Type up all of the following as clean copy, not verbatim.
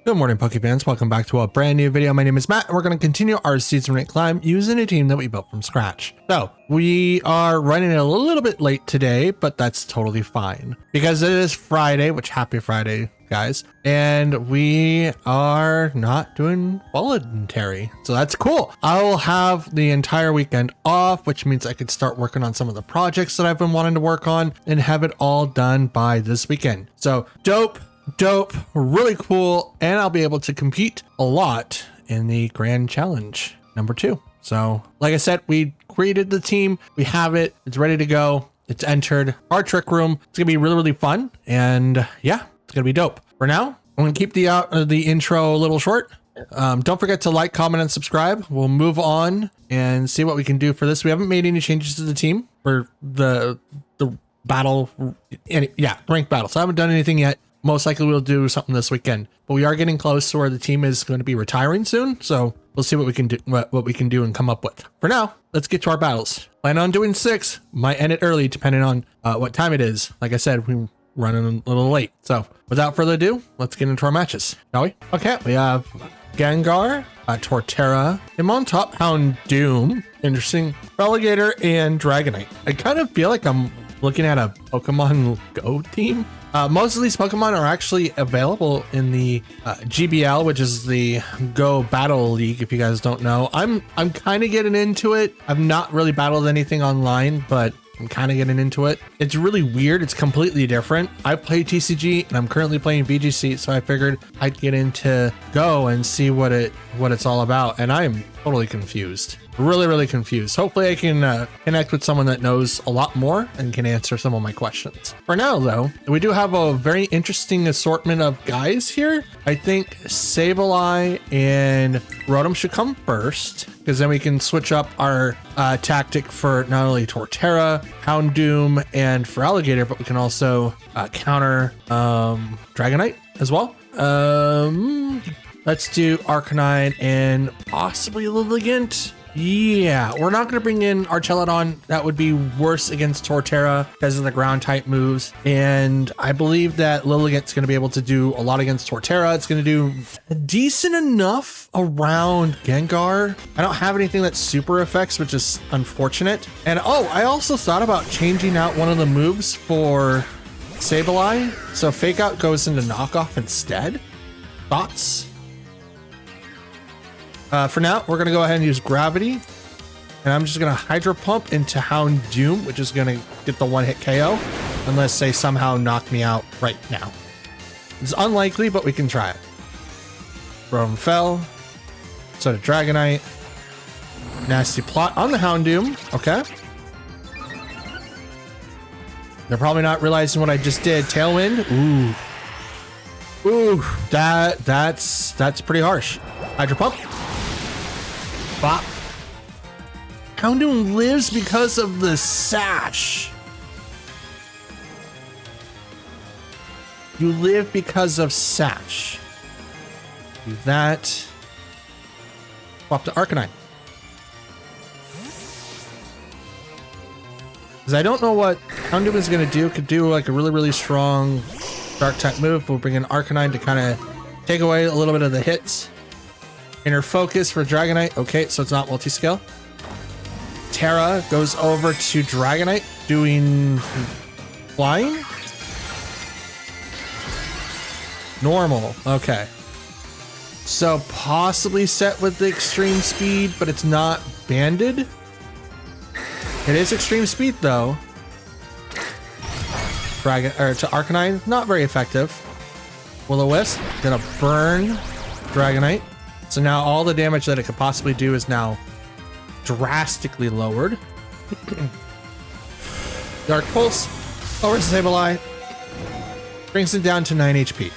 Good morning, Pokefans. Welcome back to a brand new video. My name is Matt, and we're going to continue our season 8 climb using a team that we built from scratch. So we are running a little bit late today, but that's totally fine because it is Friday, which happy Friday, guys. And we are not doing voluntary. So that's cool. I will have the entire weekend off, which means I could start working on some of the projects that I've been wanting to work on and have it all done by this weekend. So dope, really cool, and I'll be able to compete a lot in the grand challenge number 2. So like I said, we created the team, we have it, it's ready to go, it's entered our trick room. It's gonna be really fun, and yeah, it's gonna be dope. For now, I'm gonna keep the intro a little short. Don't forget to like, comment, and subscribe. We'll move on and see what we can do for this. We haven't made any changes to the team for the battle, ranked battle, so I haven't done anything yet. Most likely we'll do something this weekend, but we are getting close to where the team is going to be retiring soon. So we'll see what we can do, what we can do and come up with. For now, let's get to our battles. Plan on doing 6, might end it early depending on what time it is. Like I said, we're running a little late. So without further ado, let's get into our matches, shall we? Okay, we have Gengar, Torterra, Hitmontop, Houndoom, interesting, Relegator, and Dragonite. I kind of feel like I'm looking at a Pokemon Go team. Most of these Pokemon are actually available in the GBL, which is the Go Battle League. If you guys don't know, I'm kind of getting into it. I've not really battled anything online, but I'm kind of getting into it. It's really weird. It's completely different. I play TCG and I'm currently playing VGC, so I figured I'd get into Go and see what it's all about. And I'm totally confused. Really confused. Hopefully I can connect with someone that knows a lot more and can answer some of my questions. For now though, we do have a very interesting assortment of guys here. I think Sableye and Rotom should come first, because then we can switch up our tactic for not only Torterra, Houndoom, and for Alligator, but we can also counter Dragonite as well. Let's do Arcanine and possibly Lilligant. Yeah, we're not going to bring in Archelodon. That would be worse against Torterra because of the ground type moves. And I believe that Lilligant's going to be able to do a lot against Torterra. It's going to do decent enough around Gengar. I don't have anything that super affects, which is unfortunate. And oh, I also thought about changing out one of the moves for Sableye. So Fake Out goes into Knockoff instead. Thoughts? For now, we're going to go ahead and use Gravity. And I'm just going to Hydro Pump into Houndoom, which is going to get the one-hit KO. Unless they somehow knock me out right now. It's unlikely, but we can try it. Rotom fell. So did Dragonite. Nasty plot on the Houndoom. Okay. They're probably not realizing what I just did. Tailwind. Ooh, that's pretty harsh. Hydro Pump. Bop. Houndoom lives because of the sash. You live because of sash. Do that. Swap to Arcanine. Because I don't know what Houndoom is going to do. Could do like a really strong dark type move. We'll bring in Arcanine to kind of take away a little bit of the hits. Inner Focus for Dragonite. Okay, so it's not multi-scale. Terra goes over to Dragonite, doing flying. Normal. Okay. So possibly set with the extreme speed, but it's not banded. It is extreme speed though. To Arcanine, not very effective. Will-O-Wisp gonna burn Dragonite. So now all the damage that it could possibly do is now drastically lowered. Dark Pulse over Sableye, brings it down to 9 HP.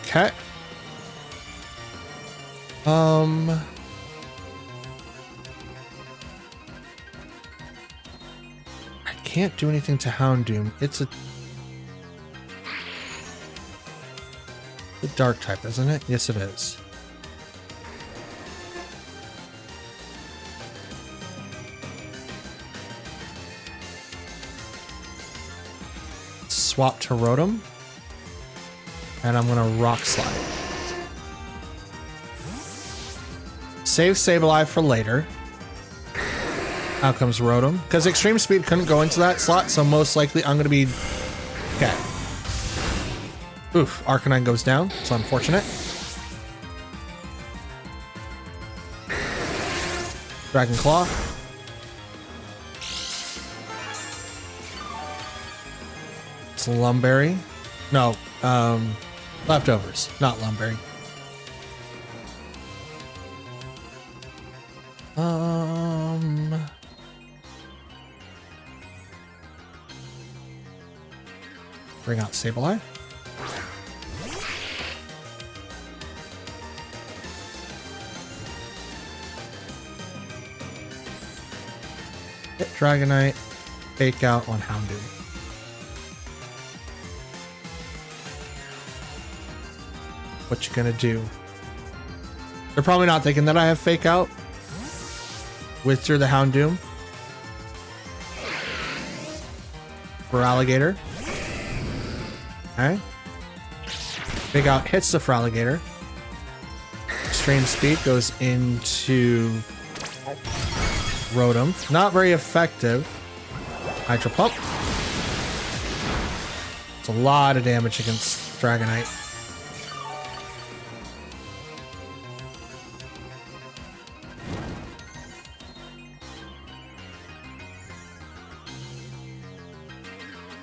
Okay. I can't do anything to Houndoom. It's a dark type, isn't it? Yes, it is. Swap to Rotom. And I'm gonna Rock Slide. Save Sableye for later. Out comes Rotom. Because Extreme Speed couldn't go into that slot, so most likely I'm gonna be... Okay. Oof, Arcanine goes down. It's unfortunate. Dragon Claw. It's Lumberry. No, Leftovers, not Lumberry. Bring out Sableye. Hit Dragonite, Fake Out on Houndoom. What you gonna do? They're probably not thinking that I have Fake Out. Withdraw the Houndoom. For Alligator. Okay. Fake Out hits the Feraligatr. Extreme Speed goes into Rotom. Not very effective. Hydro Pump. It's a lot of damage against Dragonite.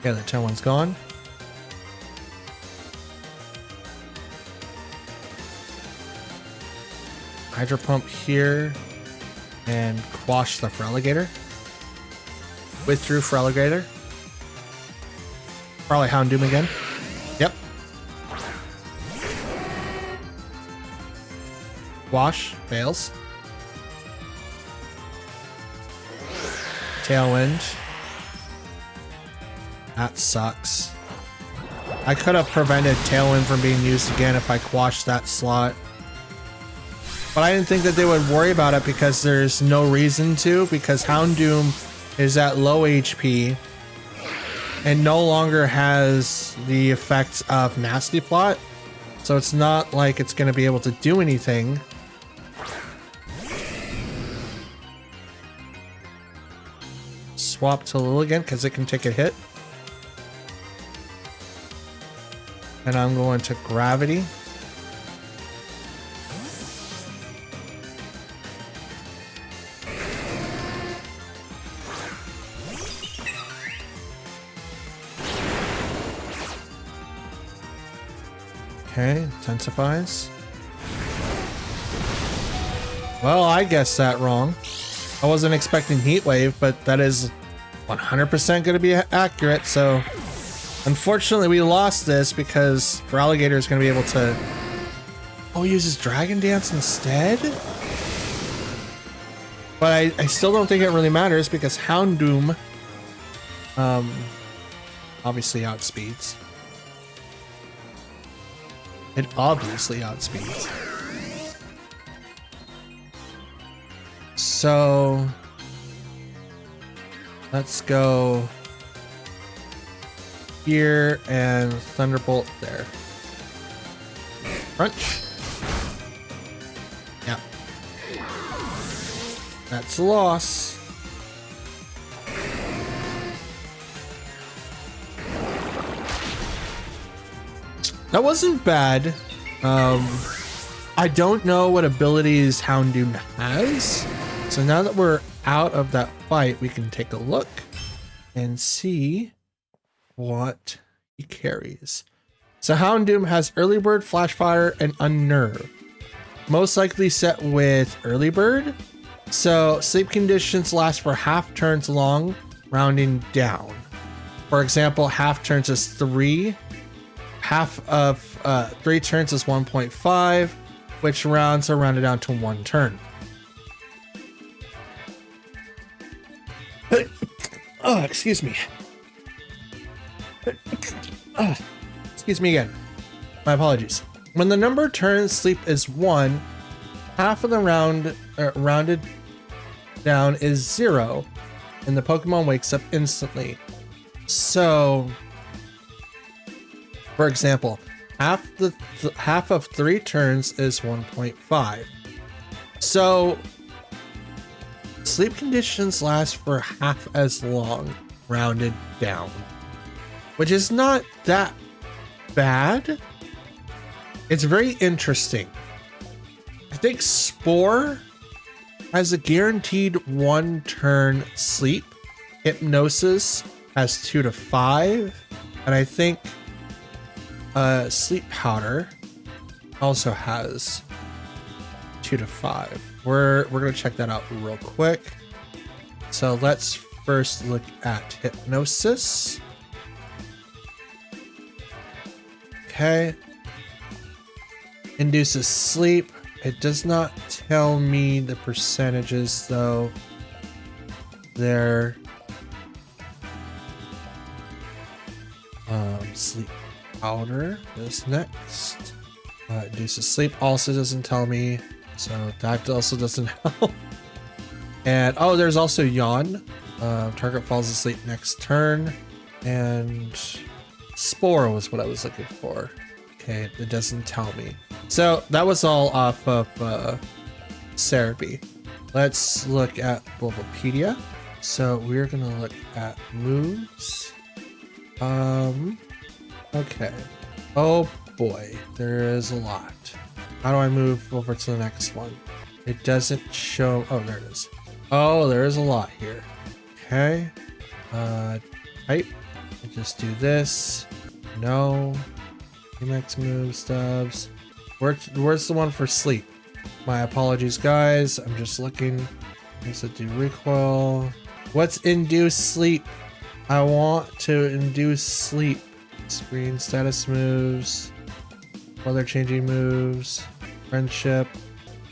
Yeah, the tail one's gone. Hydro Pump here and quash the Feraligatr. Withdrew Feraligatr. Probably Houndoom again. Yep. Wash fails. Tailwind. That sucks. I could have prevented Tailwind from being used again if I quashed that slot. But I didn't think that they would worry about it because there's no reason to, because Houndoom is at low HP and no longer has the effects of Nasty Plot. So it's not like it's going to be able to do anything. Swap to Lilligant because it can take a hit. And I'm going to Gravity. Okay, intensifies. Well, I guessed that wrong. I wasn't expecting Heat Wave, but that is 100% going to be accurate, so unfortunately we lost this because Feraligatr is going to be able to... Oh, he uses Dragon Dance instead? But I still don't think it really matters because Houndoom obviously outspeeds. It obviously outspeeds. So let's go here and Thunderbolt there. Crunch. Yeah. That's a loss. That wasn't bad. I don't know what abilities Houndoom has. So now that we're out of that fight, we can take a look and see what he carries. So Houndoom has Early Bird, Flash Fire, and Unnerve. Most likely set with Early Bird. So sleep conditions last for half turns long, rounding down. For example, half turns is 3. Half of 3 turns is 1.5, which rounds are rounded down to 1 turn. Oh, excuse me. Excuse me again. My apologies. When the number of turns sleep is 1, half of the round rounded down is 0, and the Pokemon wakes up instantly. So, for example, half of 3 turns is 1.5. So sleep conditions last for half as long, rounded down, which is not that bad. It's very interesting. I think Spore has a guaranteed 1 turn sleep. Hypnosis has 2 to 5. And I think Sleep Powder also has 2 to 5. We're gonna check that out real quick. So let's first look at Hypnosis. Okay. Induces sleep. It does not tell me the percentages though. There. Sleep Powder is next. Induces sleep also doesn't tell me. So that also doesn't help. And oh, there's also Yawn. Target falls asleep next turn. And Spore was what I was looking for. Okay, it doesn't tell me. So that was all off of Cerebi. Let's look at Bulbapedia. So we're gonna look at moves. Okay. Oh boy, there is a lot. How do I move over to the next one? It doesn't show. Oh, there it is. Oh, there is a lot here. Okay. Type. I just do this. No. Max move stubs. Where's the one for sleep? My apologies, guys. I'm just looking. Does it do recoil? What's induce sleep? I want to induce sleep. Screen status moves. Other changing moves. Friendship.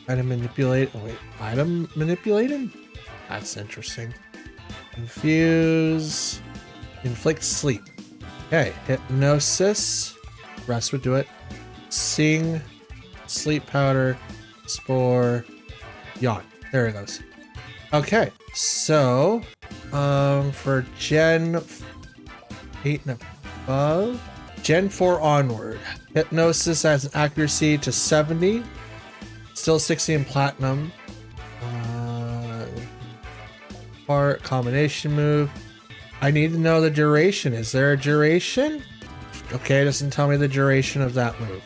Item manipulate. Oh wait, item manipulating? That's interesting. Infuse. Inflict sleep. Okay, hypnosis. Rest would do it. Sing. Sleep powder. Spore. Yawn. There it goes. Okay, so for Gen 8 and above, Gen 4 onward, Hypnosis has an accuracy to 70, still 60 in Platinum. Part combination move. I need to know the duration. Is there a duration? Okay, it doesn't tell me the duration of that move.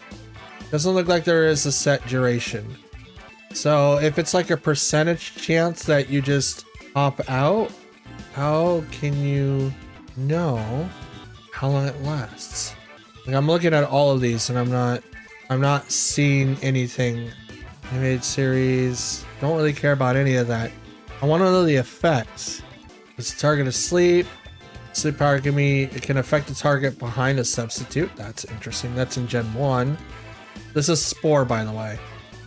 Doesn't look like there is a set duration. So if it's like a percentage chance that you just pop out, how can you know how long it lasts? Like I'm looking at all of these and I'm not seeing anything. Animated series, don't really care about any of that. I want to know the effects. It's target asleep. Sleep power it can affect the target behind a substitute. That's interesting. That's in Gen 1. This is Spore, by the way.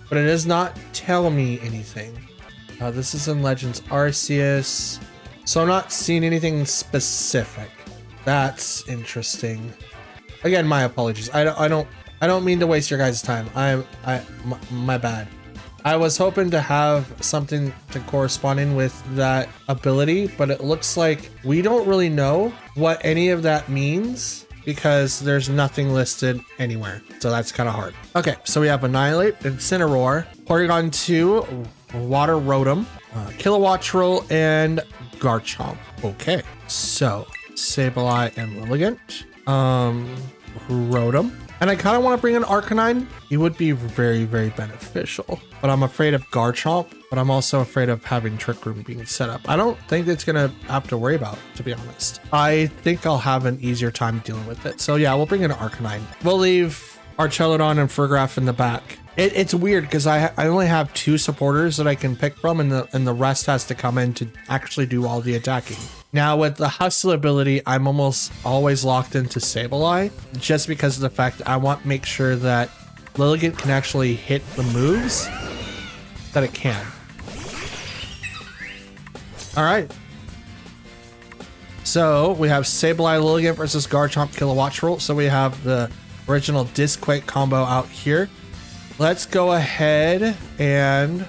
But it does not tell me anything. This is in Legends Arceus. So I'm not seeing anything specific. That's interesting. Again, my apologies. I don't mean to waste your guys' time. My bad. I was hoping to have something to corresponding with that ability, but it looks like we don't really know what any of that means because there's nothing listed anywhere. So that's kind of hard. Okay, so we have Annihilate, Incineroar, Porygon 2, Water Rotom, Kilowattrel, and Garchomp. Okay, so Sableye and Lilligant, Rotom. And I kind of want to bring in Arcanine. He would be very, very beneficial. But I'm afraid of Garchomp. But I'm also afraid of having Trick Room being set up. I don't think it's going to have to worry about, to be honest. I think I'll have an easier time dealing with it. So yeah, we'll bring in Arcanine. We'll leave Archelodon and Fergraph in the back. It's weird because I only have 2 supporters that I can pick from, and the rest has to come in to actually do all the attacking. Now with the Hustle ability, I'm almost always locked into Sableye just because of the fact that I want to make sure that Lilligant can actually hit the moves that it can. All right. So we have Sableye, Lilligant versus Garchomp, Kilowattrel. So we have the original Disquake combo out here. Let's go ahead and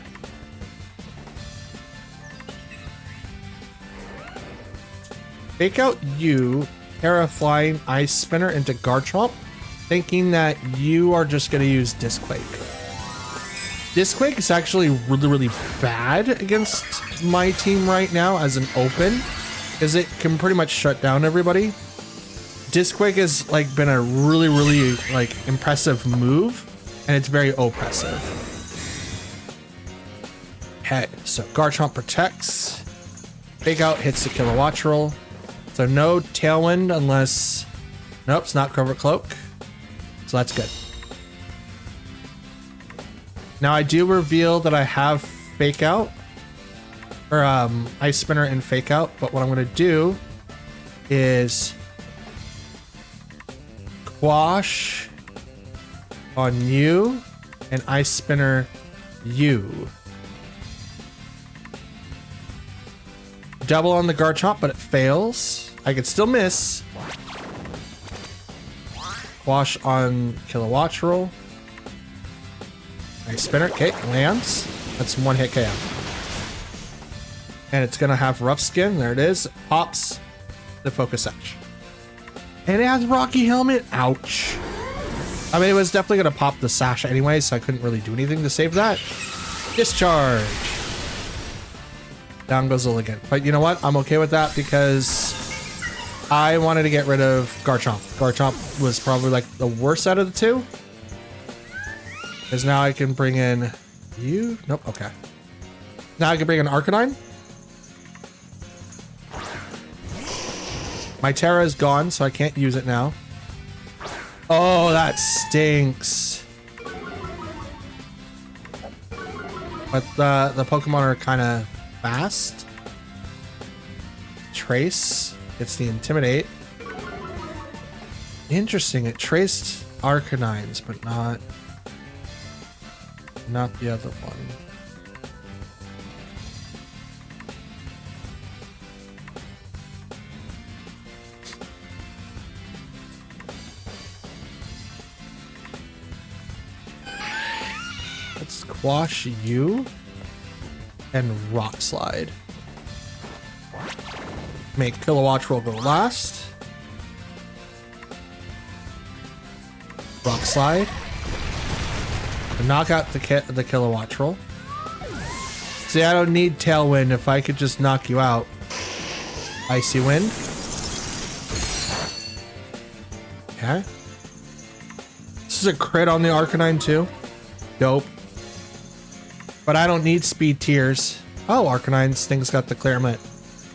fake out you, Terra Flying Ice Spinner into Garchomp. thinking that you are just going to use Disquake. Disquake is actually really, really bad against my team right now as an open, because it can pretty much shut down everybody. Disquake has like been a really, really like impressive move, and it's very oppressive. Okay, so Garchomp protects. Fake Out hits the Kilowattrel. So no Tailwind unless... Nope, it's not Covert Cloak. So that's good. Now I do reveal that I have Fake Out. Or Ice Spinner and Fake Out. But what I'm going to do is... Quash on you and Ice Spinner you. Double on the Garchomp, but it fails. I could still miss. Wash on Kilowattrel. Nice spinner. Okay, lands. That's one hit KO. And it's gonna have Rough Skin. There it is. Pops the Focus Edge. And it has Rocky Helmet. Ouch. I mean, it was definitely gonna pop the Sash anyway, so I couldn't really do anything to save that. Discharge. Down goes Lilligant. But you know what? I'm okay with that because I wanted to get rid of Garchomp. Garchomp was probably like the worst out of the two. Because now I can bring in you. Nope. Okay. Now I can bring in Arcanine. My Terra is gone, so I can't use it now. Oh, that stinks. But the Pokemon are kind of fast. Trace gets the Intimidate. Interesting, it traced Arcanines, but not the other one. Let's squash you and Rock Slide. Make Kilowattrel go last. Rock Slide. Knock out the Kilowattrel. See, I don't need Tailwind if I could just knock you out. Icy Wind. Okay. This is a crit on the Arcanine too. Dope. But I don't need Speed Tears. Oh, Arcanine's thing's got the Clearment.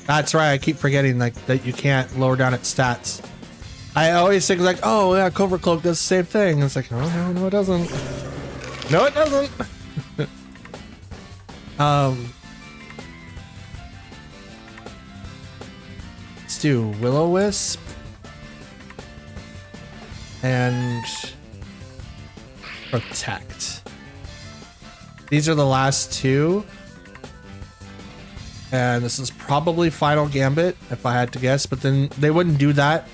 That's right, I keep forgetting like that you can't lower down its stats. I always think like, oh yeah, Covert Cloak does the same thing. And it's like, oh no, it doesn't. No, it doesn't. Let's do Will-O-Wisp and Protect. These are the last two. And this is probably Final Gambit, if I had to guess. But then they wouldn't do that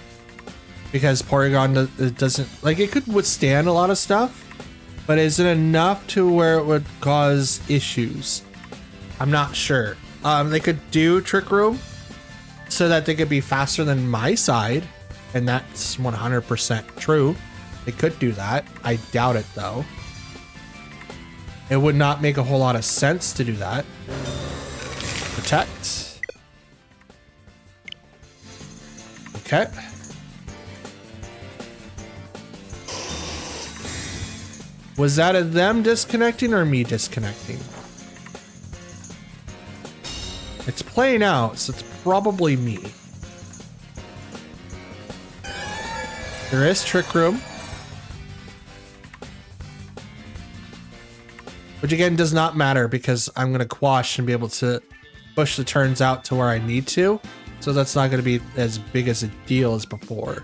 because Porygon doesn't... Like, it could withstand a lot of stuff. But is it enough to where it would cause issues? I'm not sure. They could do Trick Room so that they could be faster than my side. And that's 100% true. They could do that. I doubt it, though. It would not make a whole lot of sense to do that. Protect. Okay. Was that a them disconnecting or me disconnecting? It's playing out, so it's probably me. There is Trick Room. Which again does not matter because I'm going to quash and be able to push the turns out to where I need to. So that's not going to be as big as a deal as before.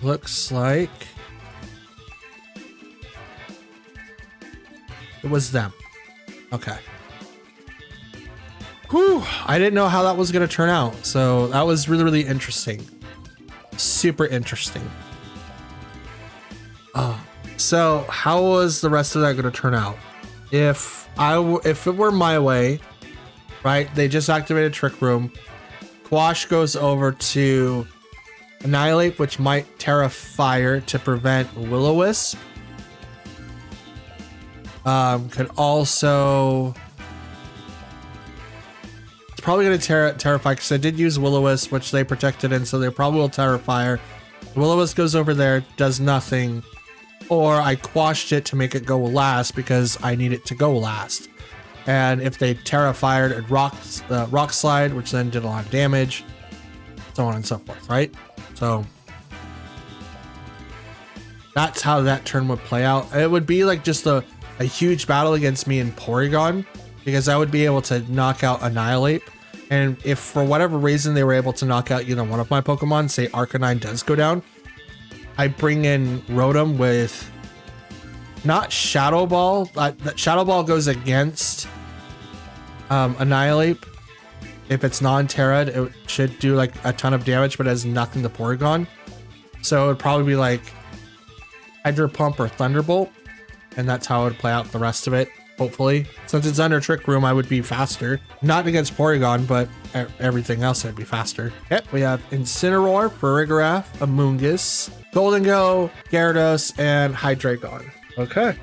Looks like it was them. Okay. Whew, I didn't know how that was going to turn out. So that was really, really interesting. Super interesting. So how was the rest of that going to turn out? If it were my way, right? They just activated Trick Room. Quash goes over to Annihilate, which might Terra Fire to prevent Will-O-Wisp. Could also... It's probably going to Terrify, because I did use Will-O-Wisp, which they protected in, so they probably will Terra Fire. Will-O-Wisp goes over there, does nothing. Or I quashed it to make it go last because I need it to go last. And if they Terra Fired a Rock Slide, which then did a lot of damage, so on and so forth, right? So that's how that turn would play out. It would be like just a huge battle against me in Porygon, because I would be able to knock out Annihilate. And if for whatever reason they were able to knock out either one of my Pokemon, say Arcanine does go down, I bring in Rotom with not Shadow Ball. Shadow Ball goes against Annihilate. If it's non-Terra, it should do like a ton of damage, but it has nothing to Porygon. So it would probably be like Hydro Pump or Thunderbolt, and that's how it would play out the rest of it. Hopefully, since it's under Trick Room, I would be faster. Not against Porygon, but everything else I'd be faster. Yep, we have Incineroar, Farigiraf, Amoonguss, Goldengo, Gyarados, and Hydreigon. Okay.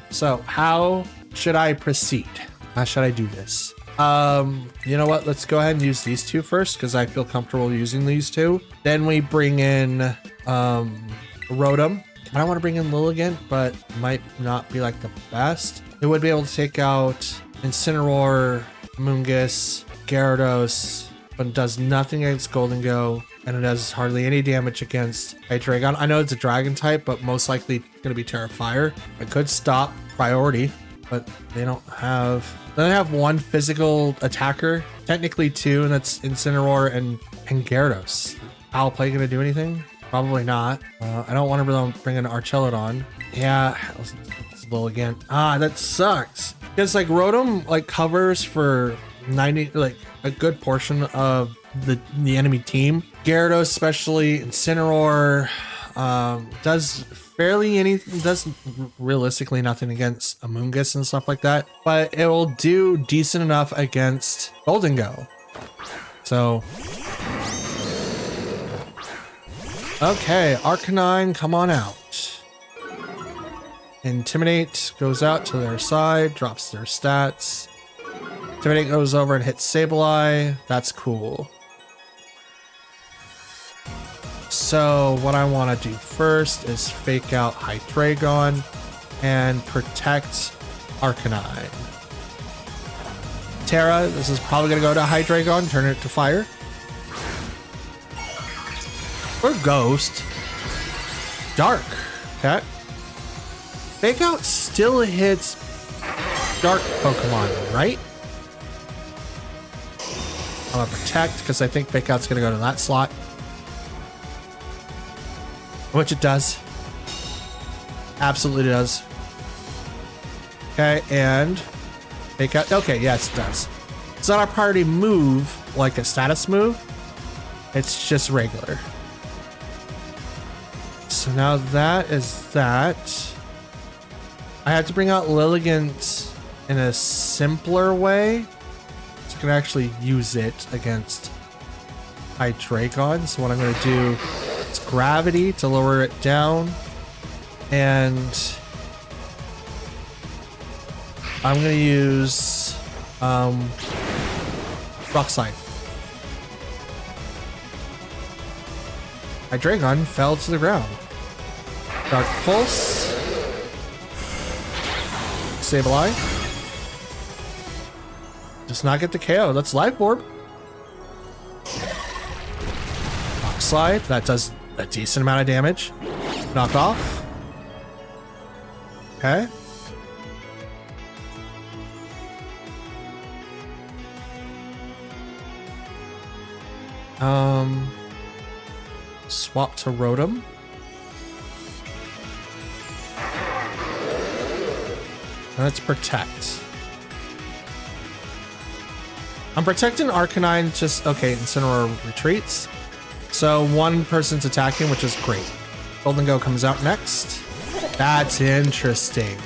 So how should I proceed? How should I do this? You know what? Let's go ahead and use these two first, because I feel comfortable using these two. Then we bring in Rotom. I don't want to bring in Lilligant, but might not be like the best. It would be able to take out Incineroar, Amoonguss, Gyarados, but it does nothing against Goldengo, and it does hardly any damage against Hydreigon. I know it's a Dragon type, but most likely going to be Terra Fire. I could stop Priority, but they don't have... Then I have one physical attacker, technically two, and that's Incineroar and Gyarados. Foul Play going to do anything? Probably not. I don't want to bring an Archelodon. Yeah, it's Lilligant. That sucks. Because like Rotom like covers for 90, like a good portion of the enemy team. Gyarados, especially Incineroar, does realistically nothing against Amoonguss and stuff like that, but it will do decent enough against Goldengo. So okay, Arcanine, come on out. Intimidate goes out to their side, drops their stats. Intimidate goes over and hits Sableye. That's cool. So what I want to do first is fake out Hydreigon and protect Arcanine. Terra, this is probably going to go to Hydreigon, turn it to fire. Or Ghost. Dark. Okay. Fake out still hits Dark Pokemon, right? I'm gonna protect because I think Fake Out's gonna go to that slot. Which it does. Absolutely does. Okay, and Fake Out. Okay, yes, it does. It's not a priority move like a status move. It's just regular. So now that is that. I have to bring out Lilligant in a simpler way, so I can actually use it against Hydreigon. So what I'm going to do is Gravity to lower it down, and I'm going to use Rock Slide. Hydreigon fell to the ground. Dark Pulse. Sableye. Does not get the KO. That's Life Orb. Rock Slide. That does a decent amount of damage. Knock off. Okay. Swap to Rotom. Let's protect. I'm protecting Arcanine just... Okay, Incineroar retreats. So one person's attacking, which is great. Goldengo comes out next. That's interesting.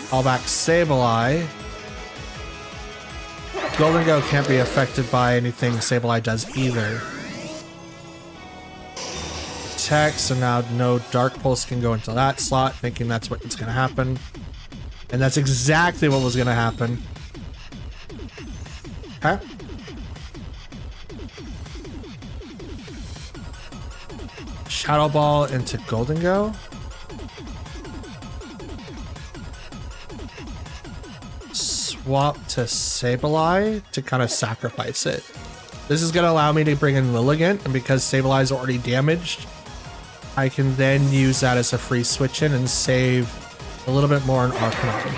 Call back Sableye. Golden Go can't be affected by anything Sableye does either. Protect, so now no Dark Pulse can go into that slot, thinking that's what's going to happen. And that's exactly what was going to happen. Okay. Shadow Ball into Golden Go. Swap to Sableye to kind of sacrifice it. This is going to allow me to bring in Lilligant, and because Sableye is already damaged, I can then use that as a free switch in and save a little bit more on Arcanine.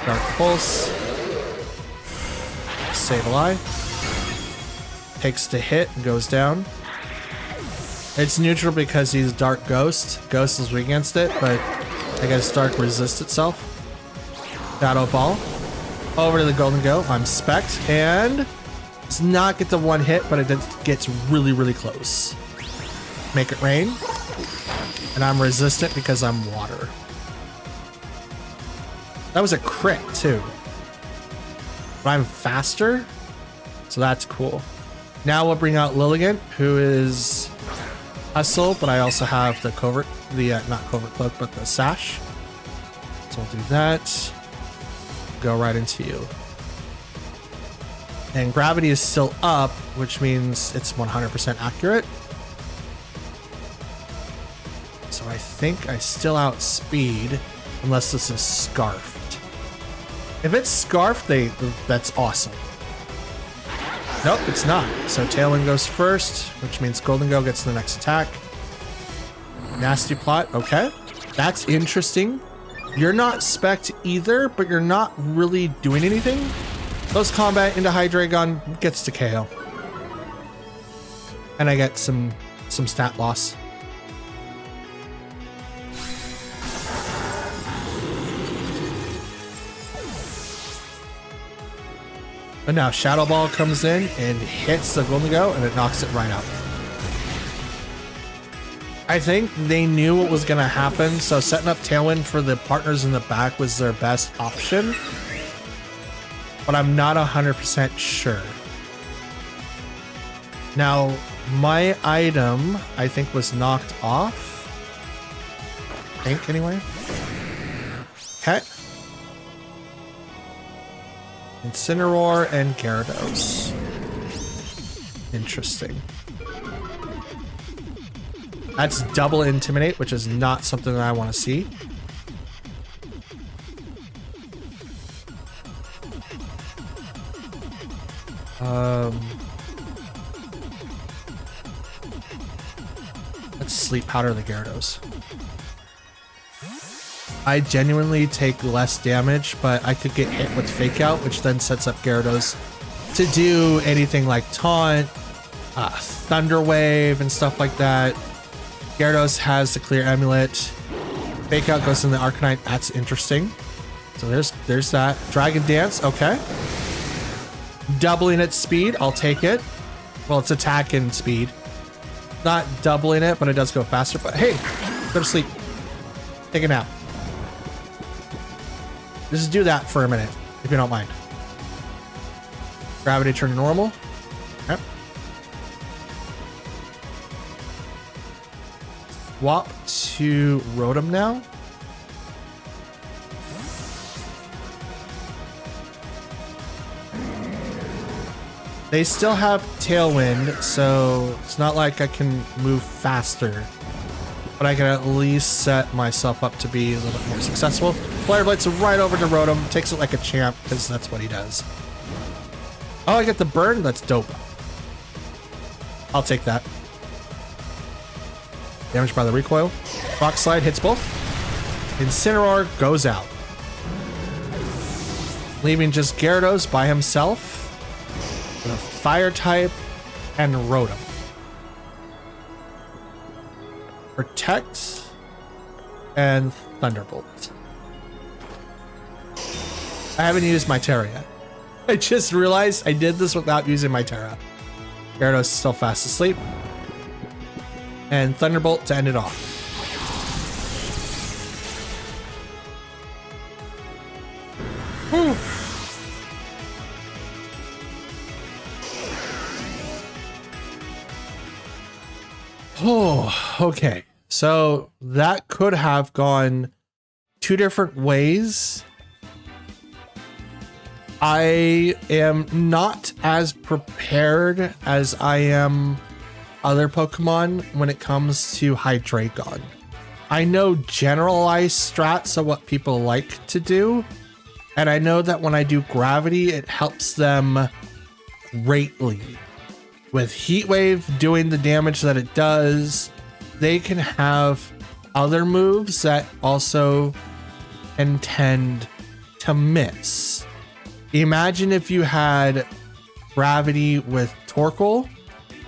Dark Pulse. Sableye. Takes the hit and goes down. It's neutral because he's Dark Ghost. Ghost is weak against it, but I guess Dark resists itself. Shadow Ball. Over to the Golden Go. I'm Spect and does not get the one hit, but it gets really, really close. Make it rain. And I'm resistant because I'm water. That was a crit too. But I'm faster, so that's cool. Now we'll bring out Lilligant, who is Hustle, but I also have the covert, not covert cloak, but the sash. So we'll do that. Go right into you. And gravity is still up, which means it's 100% accurate. So I think I still outspeed, unless this is Scarfed. If it's Scarfed, that's awesome. Nope, it's not. So Tailwind goes first, which means Golden Go gets the next attack. Nasty Plot, okay. That's interesting. You're not Spect either, but you're not really doing anything. Close combat into Hydreigon gets to KO. And I get some stat loss. But now Shadow Ball comes in and hits the Golden Go and it knocks it right out. I think they knew what was going to happen, so setting up Tailwind for the partners in the back was their best option. But I'm not 100% sure. Now, my item, I think, was knocked off. I think, anyway. Okay. Incineroar and Gyarados. Interesting. That's double Intimidate, which is not something that I want to see. Let's Sleep Powder the Gyarados. I genuinely take less damage, but I could get hit with Fake Out, which then sets up Gyarados to do anything like Taunt, Thunder Wave, and stuff like that. Gyarados has the Clear Amulet. Fake Out goes in the Arcanine. That's interesting. So there's that. Dragon Dance, okay. Doubling its speed, I'll take it. Well, it's attack and speed. Not doubling it, but it does go faster. But hey, go to sleep. Take a nap. Just do that for a minute, if you don't mind. Gravity turn to normal. Yep. Swap to Rotom now. They still have Tailwind, so it's not like I can move faster. But I can at least set myself up to be a little bit more successful. Flare Blitz right over to Rotom. Takes it like a champ, because that's what he does. Oh, I get the burn? That's dope. I'll take that. Damage by the recoil. Rock Slide hits both. Incineroar goes out. Leaving just Gyarados by himself. With a Fire type and Rotom. Protect and Thunderbolt. I haven't used my Terra yet. I just realized I did this without using my Terra. Gyarados is still fast asleep. And Thunderbolt to end it off. Whew. Oh, okay. So that could have gone two different ways. I am not as prepared as I am other Pokemon when it comes to Hydreigon. I know generalized strats of what people like to do, and I know that when I do Gravity, it helps them greatly. With Heat Wave doing the damage that it does, they can have other moves that also intend to miss. Imagine if you had Gravity with Torkoal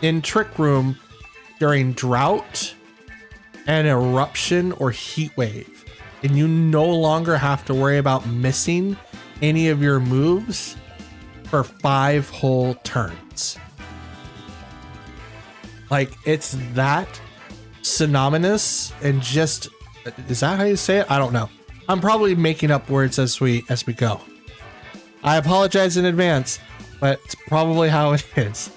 in Trick Room during Drought and Eruption or Heat Wave, and you no longer have to worry about missing any of your moves for 5 whole turns. Like, it's that synonymous and just, is that how you say it? I don't know. I'm probably making up words as we go. I apologize in advance, but it's probably how it is.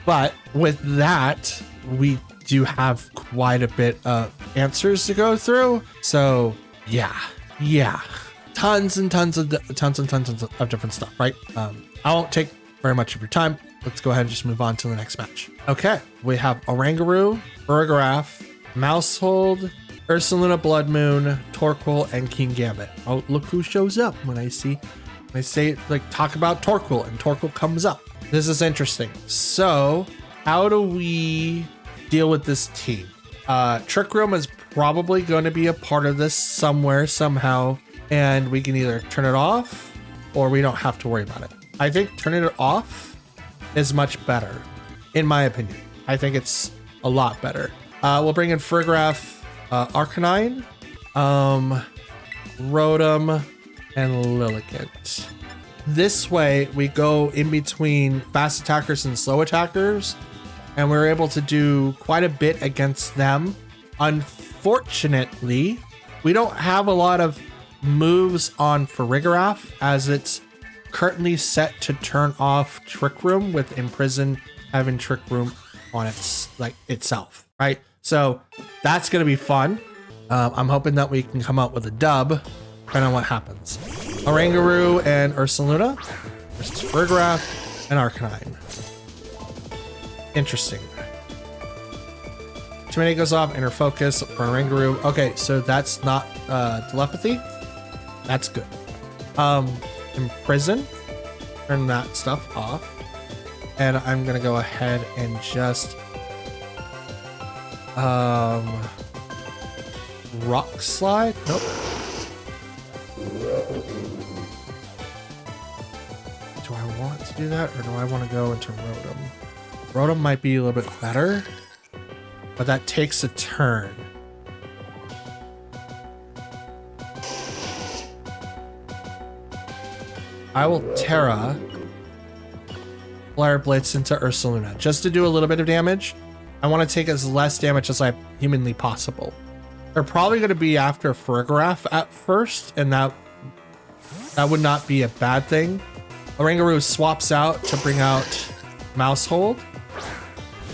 But with that, we do have quite a bit of answers to go through. So yeah, tons of different stuff, right? I won't take very much of your time. Let's go ahead and just move on to the next match. Okay, we have Oranguru, Farigiraf, Mousehold, Ursaluna Blood Moon, Torkoal, and King Gambit. Oh, look who shows up when I say, like, talk about Torkoal, and Torkoal comes up. This is interesting. So, how do we deal with this team? Trick Room is probably going to be a part of this somewhere, somehow, and we can either turn it off or we don't have to worry about it. I think turning it off is much better, in my opinion. I think it's a lot better. We'll bring in Farigiraf, Arcanine, Rotom, and Lilligant. This way, we go in between fast attackers and slow attackers, and we're able to do quite a bit against them. Unfortunately, we don't have a lot of moves on Farigiraf, as it's currently set to turn off Trick Room, with Imprison having Trick Room on itself, right? So that's gonna be fun. I'm hoping that we can come out with a dub, depending on what happens. Oranguru and Ursaluna versus Farigiraf and Arcanine. Interesting. Timidate goes off, inner focus for Oranguru. Okay, so that's not telepathy. That's good. Imprison, turn that stuff off, and I'm gonna go ahead and just Rock Slide. Nope. Do I want to do that, or do I want to go into Rotom? Rotom might be a little bit better, but that takes a turn. I will Terra Flare Blitz into Ursaluna just to do a little bit of damage. I want to take as less damage as I humanly possible. They're probably going to be after Farigiraf at first, and that would not be a bad thing. Oranguru swaps out to bring out Mousehold.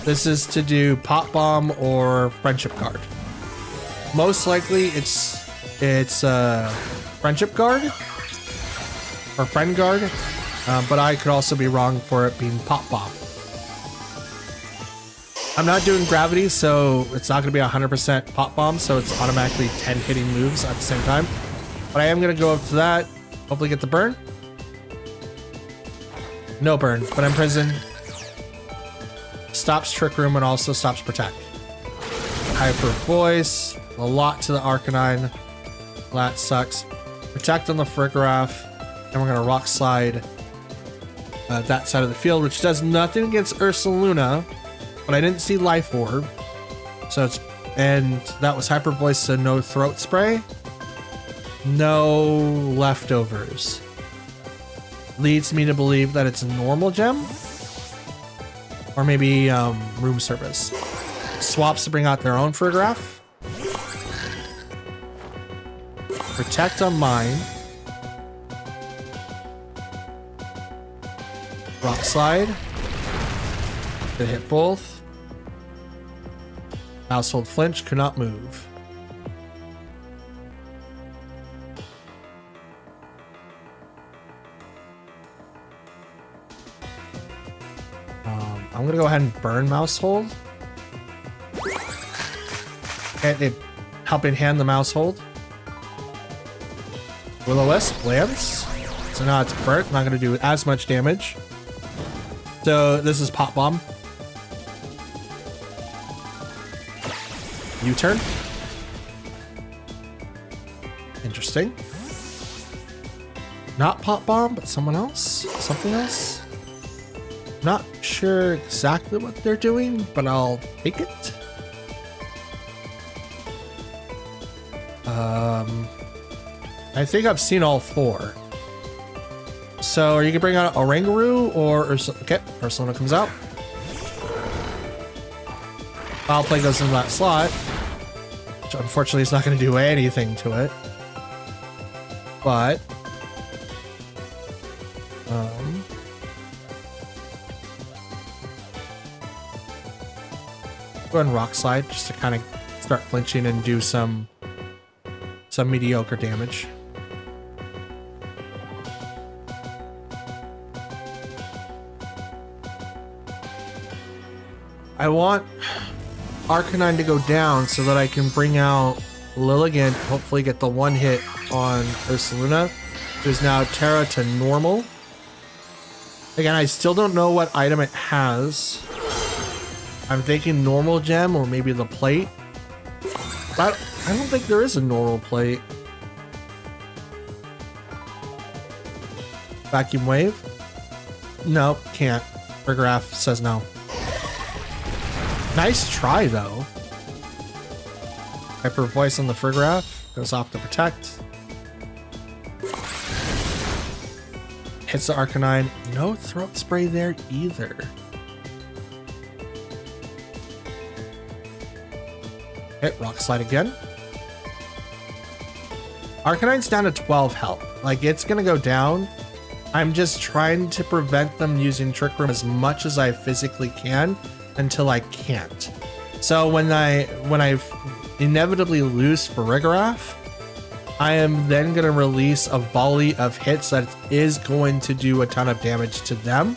This is to do Pop Bomb or Friendship Guard. Most likely it's Friendship Guard or Friend Guard, but I could also be wrong for it being Pop Bomb. I'm not doing Gravity, so it's not going to be 100% Pop Bomb, so it's automatically 10 hitting moves at the same time. But I am going to go up to that, hopefully get the burn. No burn, but Imprison stops Trick Room and also stops Protect. Hyper Voice, a lot to the Arcanine. That sucks. Protect on the Farigiraf, and we're going to Rock Slide that side of the field, which does nothing against Ursaluna, but I didn't see Life Orb. So it's, and that was Hyper Voice, so no Throat Spray. No leftovers. Leads me to believe that it's a normal gem. Or maybe room service. Swaps to bring out their own Farigiraf. Protect on mine. Rock slide. Gonna hit both. Mouse hold flinch, could not move. I'm gonna go ahead and burn mouse hold. Okay, they helping hand the mouse hold. Will-O-Wisp lands. So now it's burnt, not gonna do as much damage. So this is Pop Bomb. U-turn. Interesting. Not Pop Bomb, but someone else? Something else? Not sure exactly what they're doing, but I'll take it. I think I've seen all four. So are you gonna bring out Oranguru or Ursaluna? Okay, Ursaluna comes out. Foul Play goes into that slot, which unfortunately is not gonna do anything to it. But go ahead and Rock Slide just to kind of start flinching and do some mediocre damage. I want Arcanine to go down so that I can bring out Lilligant, hopefully get the one hit on Ursaluna, who's now Terra to normal. Again, I still don't know what item it has. I'm thinking normal gem or maybe the plate. But I don't think there is a normal plate. Vacuum wave? Nope, can't. Rigraph says no. Nice try though. Hyper voice on the Frigoraph, goes off to protect. Hits the Arcanine. No throat spray there either. Hit Rock Slide again. Arcanine's down to 12 health. Like, it's gonna go down. I'm just trying to prevent them using Trick Room as much as I physically can until I can't. So when I inevitably lose for Rigraph, I am then gonna release a volley of hits that is going to do a ton of damage to them.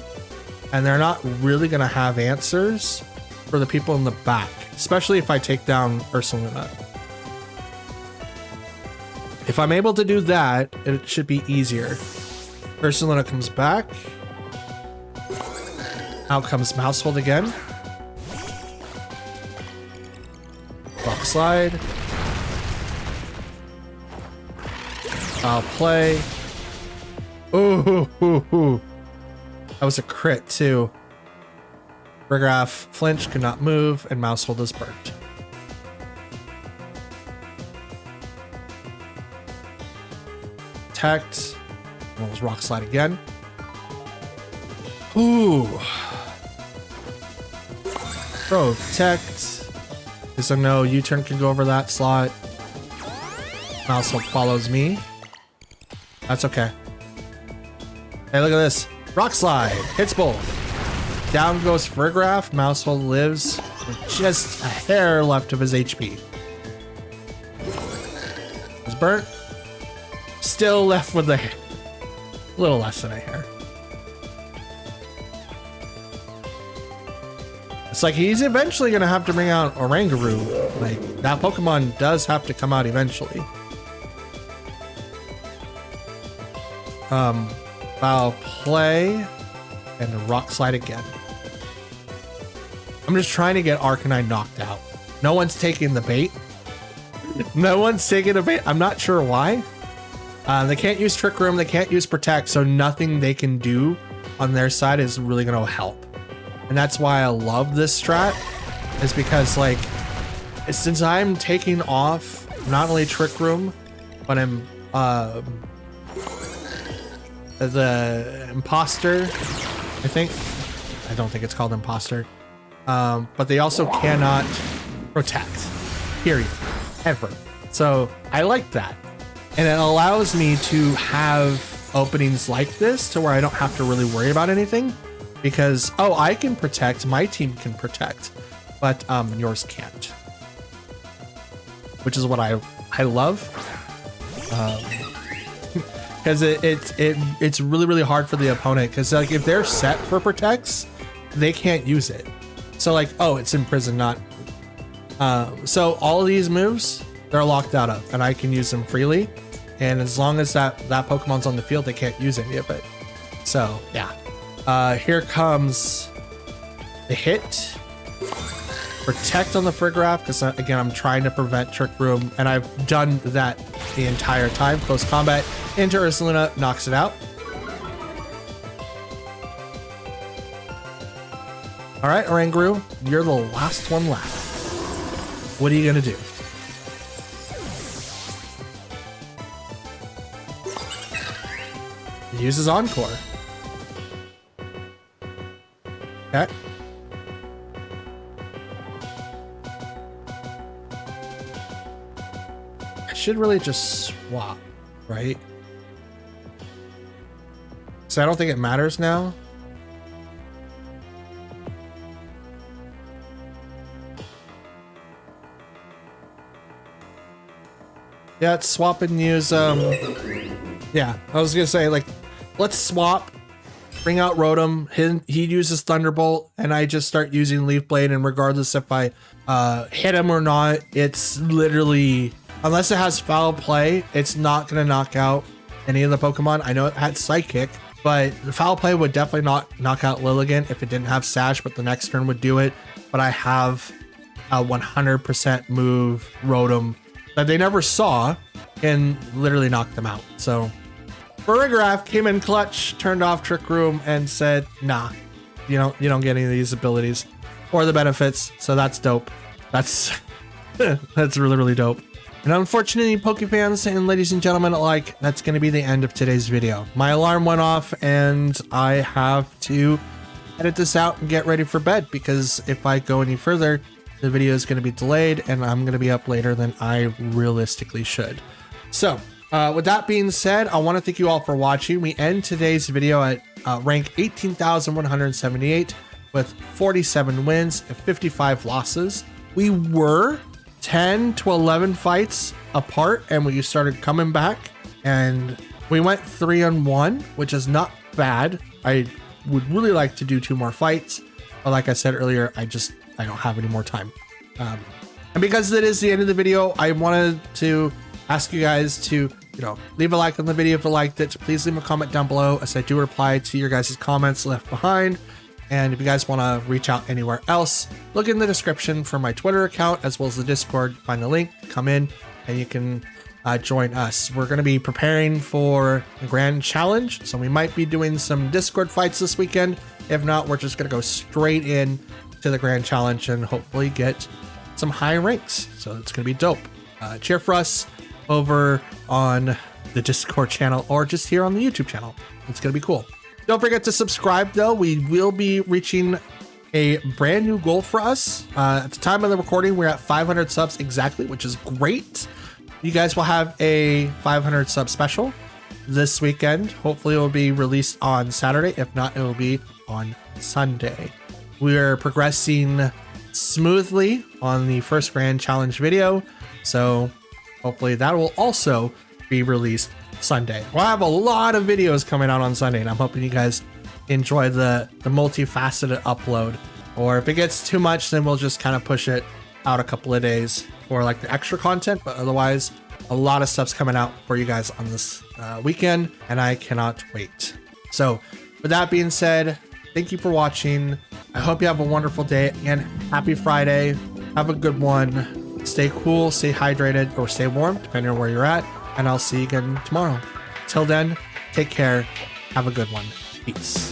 And they're not really gonna have answers for the people in the back, especially if I take down Ursaluna. If I'm able to do that, it should be easier. Ursaluna comes back. Out comes Mousehold again. Rock Slide. I'll play. Ooh. That was a crit too. Rigraph flinch, could not move, and Mousehold is burnt. Protect. Rolls Rock Slide again. Ooh. Protect. Is a no. U-turn can go over that slot. Mousehold follows me. That's okay. Hey, look at this. Rock Slide. Hits both. Down goes Frigoraph. Mousehold lives with just a hair left of his HP. Is burnt. Still left with a little less than a hair. It's like he's eventually going to have to bring out Oranguru. Like, that Pokemon does have to come out eventually. I'll play and Rock Slide again. I'm just trying to get Arcanine knocked out. No one's taking the bait. No one's taking the bait. I'm not sure why. They can't use Trick Room. They can't use Protect. So nothing they can do on their side is really going to help. And that's why I love this strat. Is because, like, since I'm taking off not only Trick Room, but I'm the Imposter, I think. I don't think it's called Imposter. But they also cannot Protect. Period. Ever. So I like that. And it allows me to have openings like this to where I don't have to really worry about anything. because, oh, I can protect, my team can protect, but yours can't, which is what I love, because it's really hard for the opponent, because like if they're set for protects, they can't use it. So like, oh, it's in prison, not so all of these moves they're locked out of, and I can use them freely, and as long as that Pokemon's on the field, they can't use any of it. So yeah, here comes the hit. Protect on the Frigoraph, because again, I'm trying to prevent Trick Room, and I've done that the entire time. Close combat into Ursaluna, knocks it out. All right, Oranguru, you're the last one left. What are you gonna do? He uses Encore. Okay. I should really just swap, right? So I don't think it matters now. Yeah, let's swap and use, yeah, I was gonna say, like, let's swap, bring out Rotom, he uses Thunderbolt, and I just start using Leaf Blade, and regardless if I hit him or not, it's literally, unless it has Foul Play, it's not gonna knock out any of the Pokemon. I know it had Psychic, but the Foul Play would definitely not knock out Lilligant if it didn't have Sash, but the next turn would do it. But I have a 100% move Rotom that they never saw and literally knocked them out. So Frigoraph came in clutch, turned off Trick Room, and said, nah, you don't get any of these abilities or the benefits. So that's dope. That's that's really dope. And unfortunately, Pokefans and ladies and gentlemen alike, that's going to be the end of today's video. My alarm went off and I have to edit this out and get ready for bed, because if I go any further, the video is going to be delayed and I'm going to be up later than I realistically should. So with that being said, I want to thank you all for watching. We end today's video at rank 18,178 with 47 wins and 55 losses. We were 10 to 11 fights apart and we started coming back, and we went 3-1, which is not bad. I would really like to do 2 more fights, but like I said earlier, I don't have any more time. And because it is the end of the video, I wanted to ask you guys to, leave a like on the video if you liked it. Please leave a comment down below, as I do reply to your guys' comments left behind. And if you guys want to reach out anywhere else, look in the description for my Twitter account as well as the Discord. Find the link, come in, and you can join us. We're going to be preparing for the Grand Challenge, so we might be doing some Discord fights this weekend. If not, we're just going to go straight in to the Grand Challenge and hopefully get some high ranks. So it's going to be dope. Cheer for us over on the Discord channel or just here on the YouTube channel. It's going to be cool. Don't forget to subscribe, though. We will be reaching a brand new goal for us. At the time of the recording, we're at 500 subs exactly, which is great. You guys will have a 500 sub special this weekend. Hopefully it will be released on Saturday. If not, it will be on Sunday. We're progressing smoothly on the first Grand Challenge video, so hopefully that will also be released Sunday. We'll have a lot of videos coming out on Sunday, and I'm hoping you guys enjoy the multifaceted upload. Or if it gets too much, then we'll just kind of push it out a couple of days for like the extra content. But otherwise, a lot of stuff's coming out for you guys on this weekend, and I cannot wait. So with that being said, thank you for watching. I hope you have a wonderful day, and happy Friday. Have a good one. Stay cool, stay hydrated, or stay warm, depending on where you're at. And I'll see you again tomorrow. Till then, take care. Have a good one. Peace.